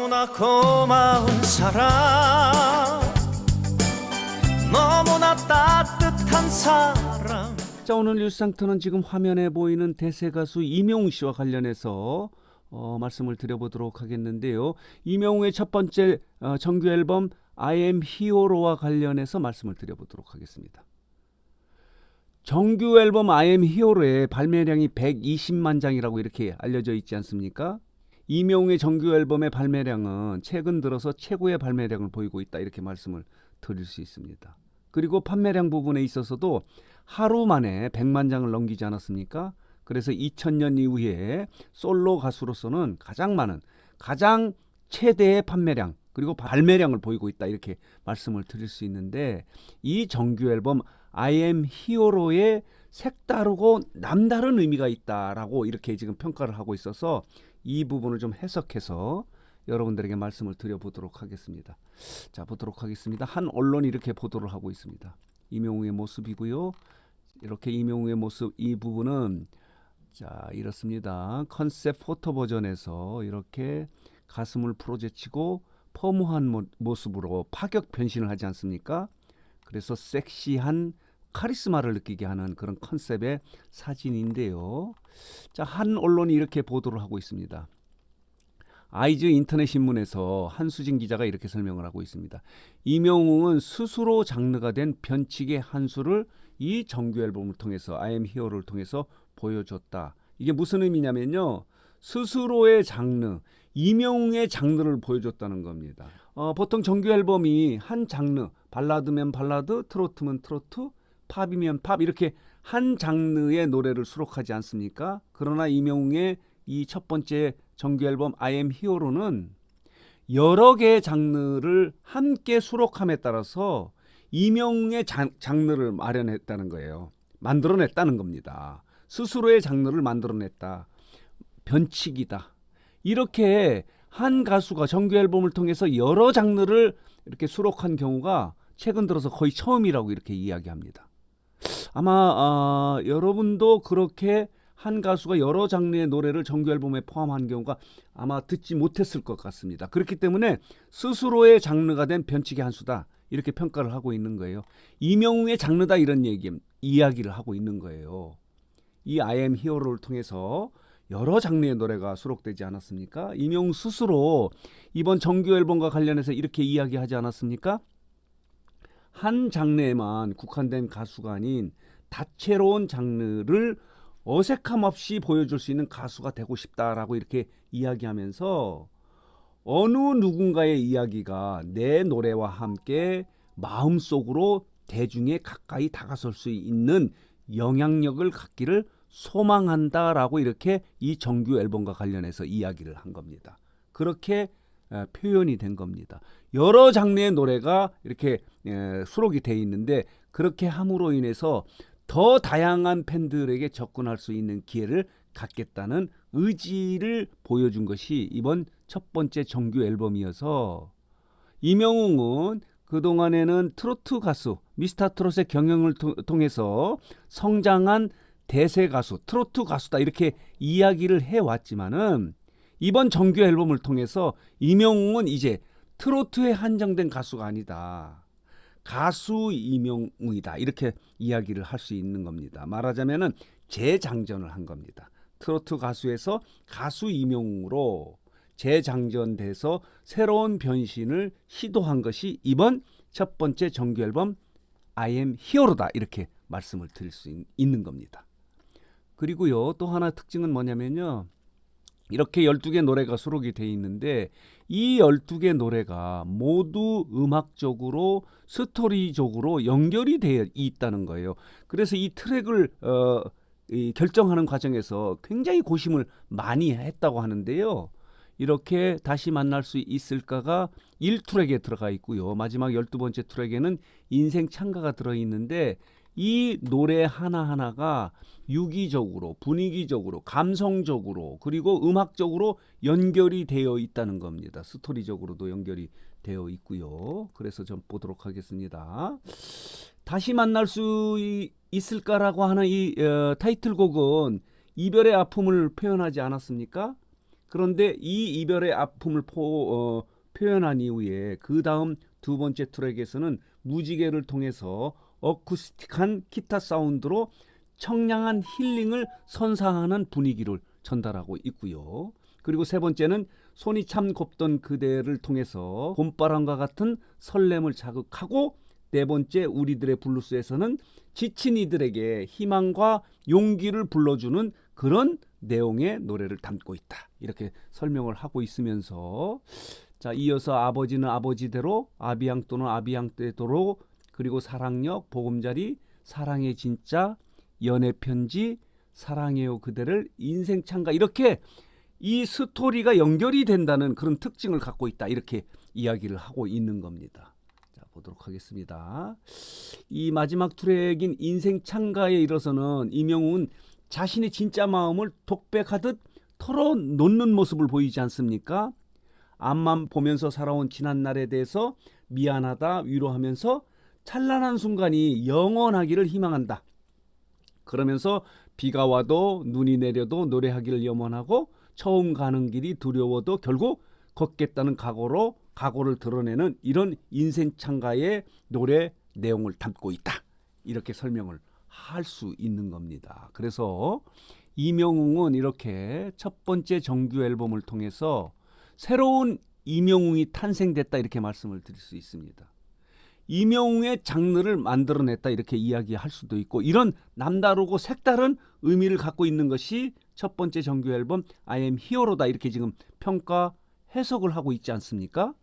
너무나 고마운 사람, 너무나 따뜻한 사람. 자, 오늘 뉴스상터는 지금 화면에 보이는 대세 가수 이명웅 씨와 관련해서 말씀을 드려보도록 하겠는데요. 이명웅의 첫 번째 정규 앨범 I am Hero와 관련해서 말씀을 드려보도록 하겠습니다. 정규 앨범 I am Hero의 발매량이 120만 장이라고 이렇게 알려져 있지 않습니까? 이명웅의 정규 앨범의 발매량은 최근 들어서 최고의 발매량을 보이고 있다, 이렇게 말씀을 드릴 수 있습니다. 그리고 판매량 부분에 있어서도 하루 만에 100만 장을 넘기지 않았습니까? 그래서 2000년 이후에 솔로 가수로서는 가장 최대의 판매량 그리고 발매량을 보이고 있다, 이렇게 말씀을 드릴 수 있는데, 이 정규 앨범 I am Hero의 색다르고 남다른 의미가 있다라고 이렇게 지금 평가를 하고 있어서 이 부분을 좀 해석해서 여러분들에게 말씀을 드려보도록 하겠습니다. 자, 보도록 하겠습니다. 한 언론이 이렇게 보도를 하고 있습니다. 이명웅의 모습이고요. 이렇게 이명웅의 모습, 이 부분은 자, 이렇습니다. 컨셉 포토 버전에서 이렇게 가슴을 풀어제치고 퍼무한 모습으로 파격 변신을 하지 않습니까? 그래서 섹시한 카리스마를 느끼게 하는 그런 컨셉의 사진인데요. 자, 한 언론이 이렇게 보도를 하고 있습니다. 아이즈 인터넷 신문에서 한수진 기자가 이렇게 설명을 하고 있습니다. 이명웅은 스스로 장르가 된 변칙의 한 수를 이 정규 앨범을 통해서 I am Hero를 통해서 보여줬다. 이게 무슨 의미냐면요, 스스로의 장르, 이명웅의 장르를 보여줬다는 겁니다. 보통 정규 앨범이 한 장르, 발라드면 발라드, 트로트면 트로트, 팝이면 팝, 이렇게 한 장르의 노래를 수록하지 않습니까? 그러나 이명웅의 이 첫 번째 정규 앨범 I am Hero는 여러 개의 장르를 함께 수록함에 따라서 이명웅의 장르를 마련했다는 거예요. 만들어냈다는 겁니다. 스스로의 장르를 만들어냈다. 변칙이다. 이렇게 한 가수가 정규 앨범을 통해서 여러 장르를 이렇게 수록한 경우가 최근 들어서 거의 처음이라고 이렇게 이야기합니다. 아마 여러분도 그렇게 한 가수가 여러 장르의 노래를 정규 앨범에 포함한 경우가 아마 듣지 못했을 것 같습니다. 그렇기 때문에 스스로의 장르가 된 변칙의 한 수다, 이렇게 평가를 하고 있는 거예요. 이명웅의 장르다, 이런 이야기를 하고 있는 거예요. 이 I am Hero를 통해서 여러 장르의 노래가 수록되지 않았습니까? 이명웅 스스로 이번 정규 앨범과 관련해서 이렇게 이야기하지 않았습니까? 한 장르에만 국한된 가수가 아닌 다채로운 장르를 어색함 없이 보여줄 수 있는 가수가 되고 싶다라고 이렇게 이야기하면서 어느 누군가의 이야기가 내 노래와 함께 마음속으로 대중에 가까이 다가설 수 있는 영향력을 갖기를 소망한다라고 이렇게 이 정규 앨범과 관련해서 이야기를 한 겁니다. 그렇게 표현이 된 겁니다. 여러 장르의 노래가 이렇게 수록이 돼 있는데, 그렇게 함으로 인해서 더 다양한 팬들에게 접근할 수 있는 기회를 갖겠다는 의지를 보여준 것이 이번 첫 번째 정규 앨범이어서, 이명웅은 그동안에는 트로트 가수, 미스터 트롯의 경영을 통해서 성장한 대세 가수, 트로트 가수다, 이렇게 이야기를 해왔지만은 이번 정규 앨범을 통해서 이명웅은 이제 트로트에 한정된 가수가 아니다. 가수 이명웅이다, 이렇게 이야기를 할 수 있는 겁니다. 말하자면은 재장전을 한 겁니다. 트로트 가수에서 가수 이명웅으로 재장전돼서 새로운 변신을 시도한 것이 이번 첫 번째 정규 앨범 I am Hero다, 이렇게 말씀을 드릴 수 있는 겁니다. 그리고요, 또 하나 특징은 뭐냐면요, 이렇게 12개 노래가 수록이 돼 있는데 이 12개 노래가 모두 음악적으로, 스토리적으로 연결이 되어 있다는 거예요. 그래서 이 트랙을 결정하는 과정에서 굉장히 고심을 많이 했다고 하는데요. 이렇게 다시 만날 수 있을까가 1트랙에 들어가 있고요. 마지막 12번째 트랙에는 인생 찬가가 들어있는데, 이 노래 하나하나가 유기적으로, 분위기적으로, 감성적으로, 그리고 음악적으로 연결이 되어 있다는 겁니다. 스토리적으로도 연결이 되어 있고요. 그래서 좀 보도록 하겠습니다. 다시 만날 수 있을까라고 하는 이 타이틀곡은 이별의 아픔을 표현하지 않았습니까? 그런데 이 이별의 아픔을 표현한 이후에 그 다음 두 번째 트랙에서는 무지개를 통해서 어쿠스틱한 기타 사운드로 청량한 힐링을 선사하는 분위기를 전달하고 있고요. 그리고 세 번째는 손이 참 곱던 그대를 통해서 봄바람과 같은 설렘을 자극하고, 네 번째 우리들의 블루스에서는 지친 이들에게 희망과 용기를 불러주는 그런 내용의 노래를 담고 있다. 이렇게 설명을 하고 있으면서, 자, 이어서 아버지는 아버지대로, 아비양 또는 아비양 때대로, 그리고 사랑역, 보금자리, 사랑의 진짜, 연애 편지, 사랑해요 그대를, 인생 찬가, 이렇게 이 스토리가 연결이 된다는 그런 특징을 갖고 있다. 이렇게 이야기를 하고 있는 겁니다. 자, 보도록 하겠습니다. 이 마지막 트랙인 인생 찬가에 이르러서는 임영웅은 자신의 진짜 마음을 독백하듯 털어놓는 모습을 보이지 않습니까? 앞만 보면서 살아온 지난날에 대해서 미안하다 위로하면서 찬란한 순간이 영원하기를 희망한다. 그러면서 비가 와도 눈이 내려도 노래하기를 염원하고 처음 가는 길이 두려워도 결국 걷겠다는 각오를 드러내는 이런 인생 찬가의 노래 내용을 담고 있다. 이렇게 설명을 할 수 있는 겁니다. 그래서 임영웅은 이렇게 첫 번째 정규 앨범을 통해서 새로운 임영웅이 탄생됐다. 이렇게 말씀을 드릴 수 있습니다. 임영웅의 장르를 만들어냈다. 이렇게 이야기할 수도 있고, 이런 남다르고 색다른 의미를 갖고 있는 것이 첫 번째 정규 앨범 I am Hero다. 이렇게 지금 평가 해석을 하고 있지 않습니까?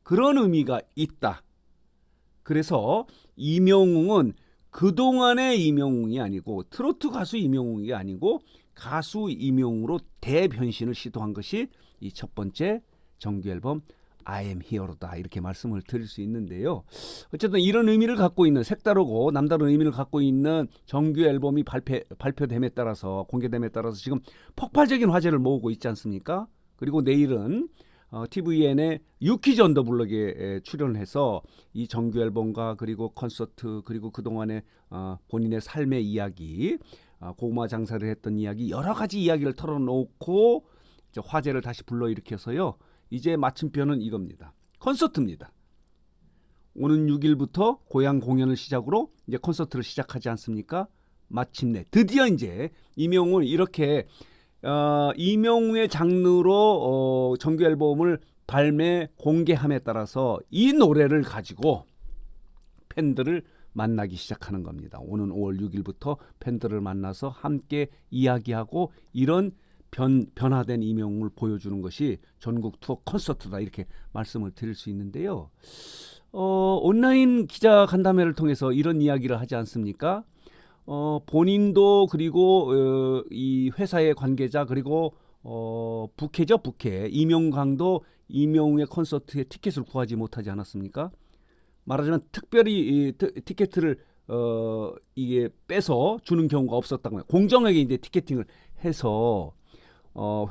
그런 의미가 있다. 그래서 임영웅은 그동안의 임영웅이 아니고, 트로트 가수 임영웅이 아니고 가수 임영웅으로 대변신을 시도한 것이 이 첫 번째 정규 앨범 I am Hero다. 이렇게 말씀을 드릴 수 있는데요. 어쨌든 이런 의미를 갖고 있는, 색다르고 남다른 의미를 갖고 있는 정규 앨범이 발표됨에 따라서, 공개됨에 따라서 지금 폭발적인 화제를 모으고 있지 않습니까? 그리고 내일은 TVN의 유키즈 언더 블럭에 출연해서 이 정규 앨범과 그리고 콘서트, 그리고 그동안의 본인의 삶의 이야기, 고구마 장사를 했던 이야기, 여러 가지 이야기를 털어놓고 화제를 다시 불러일으켜서요. 이제 마침표는 이겁니다. 콘서트입니다. 오는 6일부터 고향 공연을 시작으로 이제 콘서트를 시작하지 않습니까? 마침내 드디어 이제 임영웅을 이렇게 임영웅의 장르로 정규 앨범을 발매 공개함에 따라서 이 노래를 가지고 팬들을 만나기 시작하는 겁니다. 오는 5월 6일부터 팬들을 만나서 함께 이야기하고, 이런 변화된 임영웅을 보여주는 것이 전국 투어 콘서트다. 이렇게 말씀을 드릴 수 있는데요. 온라인 기자 간담회를 통해서 이런 이야기를 하지 않습니까? 본인도, 그리고 이 회사의 관계자, 그리고 부캐죠, 부캐 임영광도 임영웅의 콘서트에 티켓을 구하지 못하지 않았습니까? 말하자면 특별히 티켓을 이게 빼서 주는 경우가 없었다고요. 공정하게 이제 티켓팅을 해서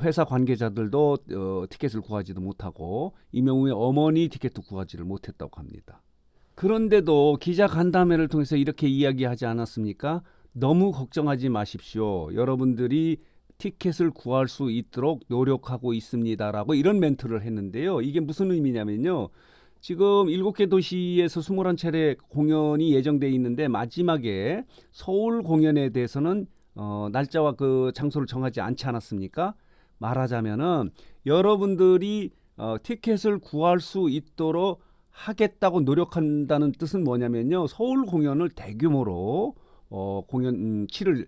회사 관계자들도 티켓을 구하지도 못하고 임영웅의 어머니 티켓도 구하지를 못했다고 합니다. 그런데도 기자 간담회를 통해서 이렇게 이야기하지 않았습니까? 너무 걱정하지 마십시오. 여러분들이 티켓을 구할 수 있도록 노력하고 있습니다라고 이런 멘트를 했는데요. 이게 무슨 의미냐면요. 지금 7개 도시에서 21차례 공연이 예정돼 있는데, 마지막에 서울 공연에 대해서는 날짜와 그 장소를 정하지 않지 않았습니까? 말하자면은 여러분들이 티켓을 구할 수 있도록 하겠다고 노력한다는 뜻은 뭐냐면요. 서울 공연을 대규모로 공연 치를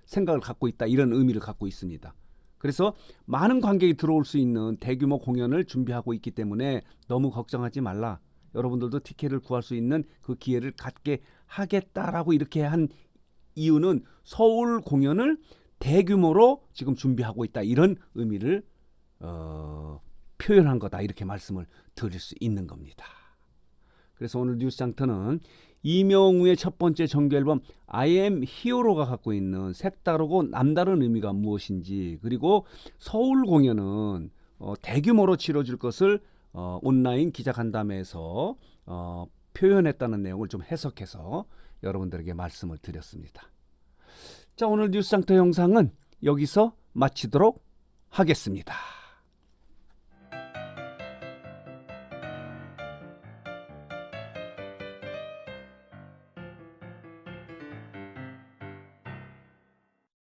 생각을 갖고 있다. 이런 의미를 갖고 있습니다. 그래서 많은 관객이 들어올 수 있는 대규모 공연을 준비하고 있기 때문에 너무 걱정하지 말라. 여러분들도 티켓을 구할 수 있는 그 기회를 갖게 하겠다라고 이렇게 한 이유는 서울 공연을 대규모로 지금 준비하고 있다. 이런 의미를 표현한 거다. 이렇게 말씀을 드릴 수 있는 겁니다. 그래서 오늘 뉴스장터는 임영웅의 첫 번째 정규 앨범 I am Hero가 갖고 있는 색다르고 남다른 의미가 무엇인지, 그리고 서울 공연은 대규모로 치러질 것을 온라인 기자간담회에서 표현했다는 내용을 좀 해석해서 여러분들에게 말씀을 드렸습니다. 자, 오늘 뉴스장터 영상은 여기서 마치도록 하겠습니다.